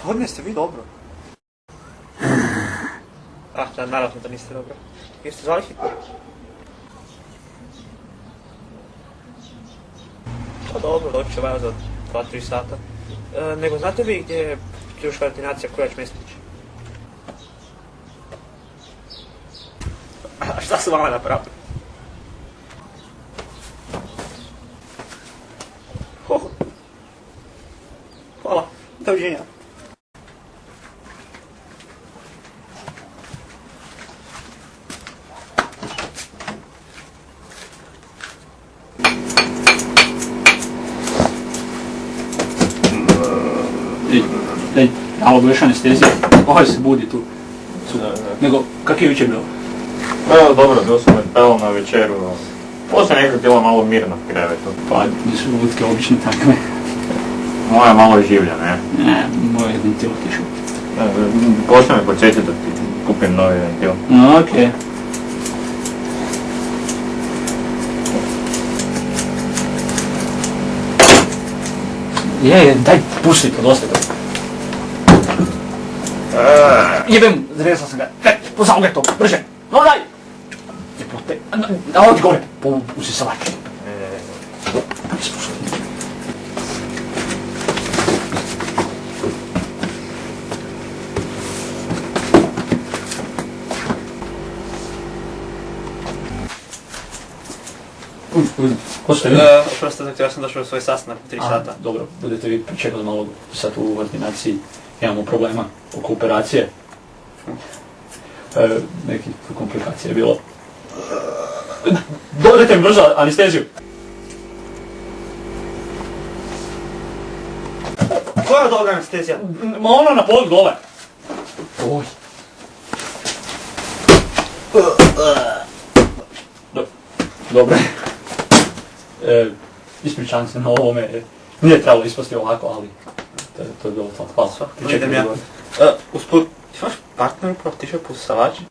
Gospodine, ste vi dobro? Da, naravno da niste dobro. Jeste zvali hitno? Pa dobro, doći će vaja za 2-3 sata. Nego znate vi gdje je ključka ordinacija Kujač-Mesnić? A šta su vama napravili? Hvala, doviđenja. Ej, malo budeš anestezija, ovaj se budi tu. Nego, kak je jučer bilo? Evo, dobro, bio sam peo na večeru, poslije nekak bilo malo mirno v krevetu. Pa, nisu lutke obično takve. Moja malo je življa, ne? Ne, moj je ventil otišao. Poslije me podsjeti da ti kupim novi ventil. Okej. Je, daj, pusti to, dosta to. Jebem, zrezao sam ga. Pozao ga to, brže. No daj! Jebote, odi gore, uzi sa vače. Ko ste vi? Oprosti, doktor, ja sam došao u svoj sastanak u 3 sata. Dobro, budete vi pričekali malo sad u ordinaciji. Imamo problema oko operacije. Nekih komplikacija je bilo. Dođete mi brzo anesteziju. Koja je od ovoga anestezija? Ma ono na pod dole. Oj. Dobro. Ispričavam se na ovome. Nije trebalo ispasti ovako, ali to je bilo to. Hvala. Idem ja. Usput, imaš partner upravo tišao posavači?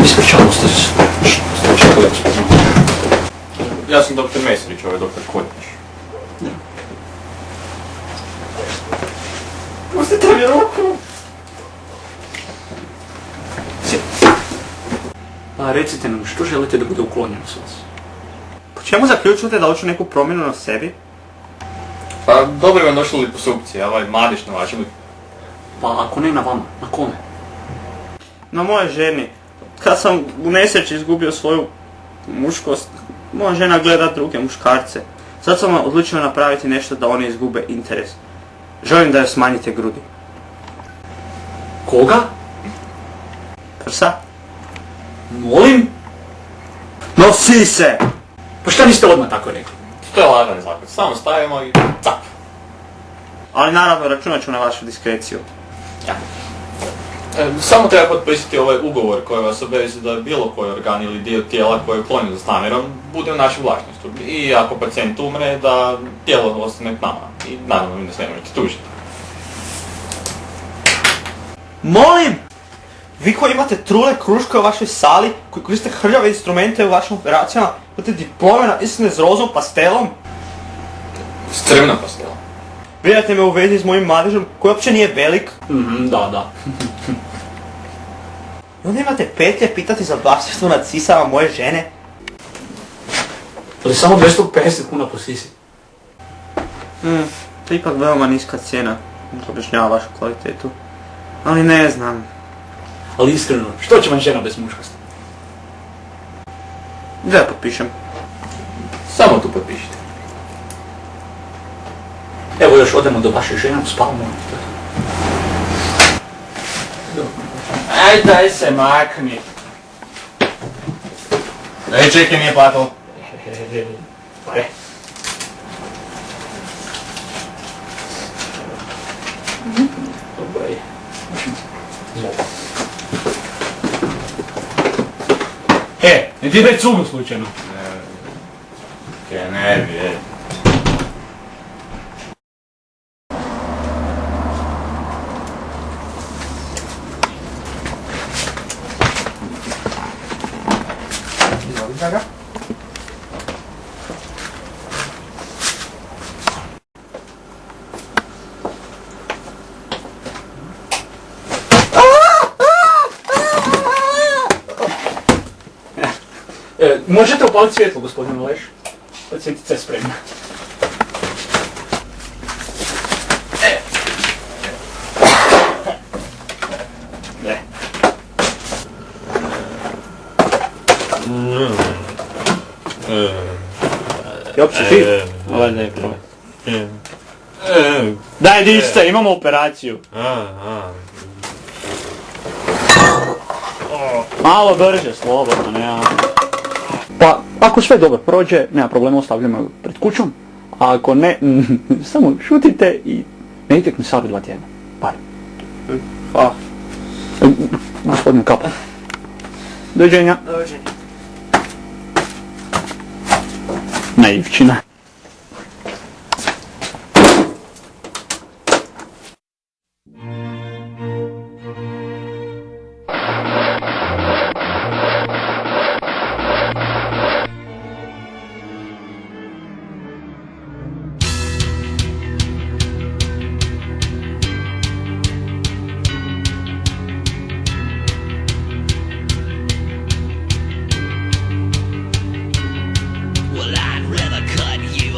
Ispričavamo ste se. Čekali gospodinu. Ja sam doktor Mesarić, ovo je doktor Kujač. Pustite mi ruku! A recite nam, što želite da bude uklonjeno s vas? Po čemu zaključujete da hoću neku promjenu na sebi? Pa dobro vam došla liposukcija, ovaj mladić na vašem. Pa ako ne na vama, na kome? Na moje ženi. Kad sam u nesreći izgubio svoju muškost, moja žena gleda druge muškarce. Sad sam odlučio napraviti nešto da oni izgube interes. Želim da joj smanjite grudi. Koga? Prsa? Molim? Nosi se! Pa šta niste odmah tako rekli? To je lagan zakon, samo stavimo i cap. Ali naravno računat ću na vašu diskreciju. Samo treba potpisati ovaj ugovor koji vas obvezuje da bilo koji organ ili dio tijela koji je uklonjen s namjerom bude u našem vlasništvu. I ako pacijent umre, da tijelo ostane k nama. I naravno vi nas ne možete tužiti. Molim! Vi koji imate trule kruške u vašoj sali, koji koriste hrljave instrumente u vašim operacijama, imate diplome napisane s rozom pastelom? S crvenom pastelom. Vidite me u vezi s mojim mladežom koji uopće nije velik. Da. I onda imate petlje pitati za vlasništvo nad sisama moje žene. Ali samo 250 kuna po sisi. To je ipak veoma niska cijena, to objašnjava vašu kvalitetu. Ali ne znam. Ali iskreno, što će vam žena bez muškosti? Da ja potpišem. Samo tu potpišite. Evo još odemo do vaše žene u spavnu. Aj, daj se makni. Ej, čekaj, nije platilo. Dobro je. Ne ti daj cugu slučajno. Ne bi, Možete upaliti svjetlo, gospodine Leš? Pacijentica je spremna. Jop si ti? Ovaj ne probaj. Daj diš se, imamo operaciju. Malo brže, slobodno, nema. Pa, ako sve dobro prođe, nema problema, ostavljamo ju pred kućom. A ako ne, samo šutite i ne idete k mesaru 2 tjedna. Bar. Hvala. Gospodin Kapo. Doviđenja. Doviđenja. Naivčina.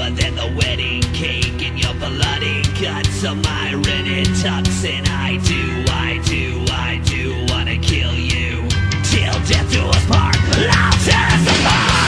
Than the wedding cake and your bloody guts of my rented tux. And I do wanna kill you till death do us part. I'll tear us apart.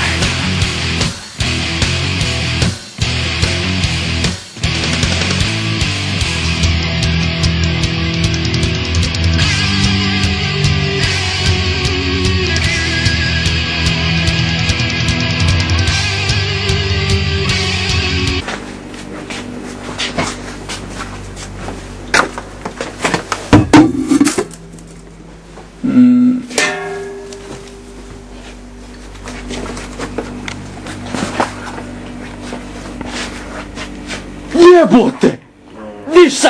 Jebote! Diš se!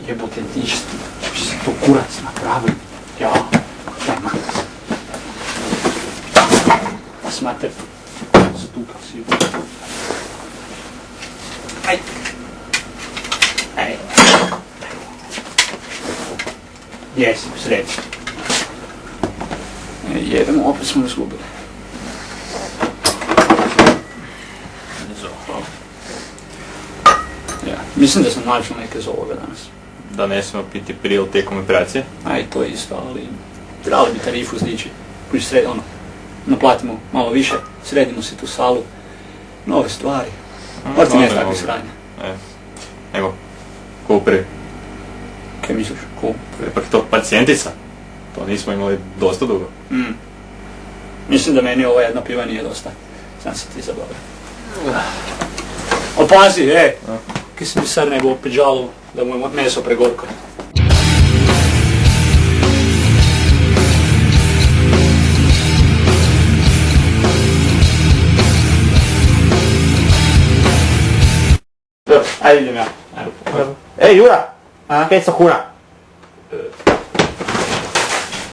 Jebote, diš se. Što si to kurac napravili? Ja, nema. Smater. Zatukao si jebote. Aj. Aj. Jesi, sredi. Jedemo, opet smo izgubili. Ja, mislim da sam našao neke za ovoga danas. Da ne smemo piti prije tijekom operacije? A i to je isto, ali trebali bi tarifu zdići. Kući sred, naplatimo malo više, sredimo si tu salu, nove stvari. Morate ne takve sranje. Nego, ko prije? Kaj misliš, ko? Ipak to pacijentica. To nismo imali dosta dugo. Mislim da meni ovo jedno piva nije dosta. Sam se ti zabavio. O pazi, kaj se mi sad nego opet žalu da mu je meso pregorko. Dobro, ajde idem ja. Ej, Jura! 500 kuna.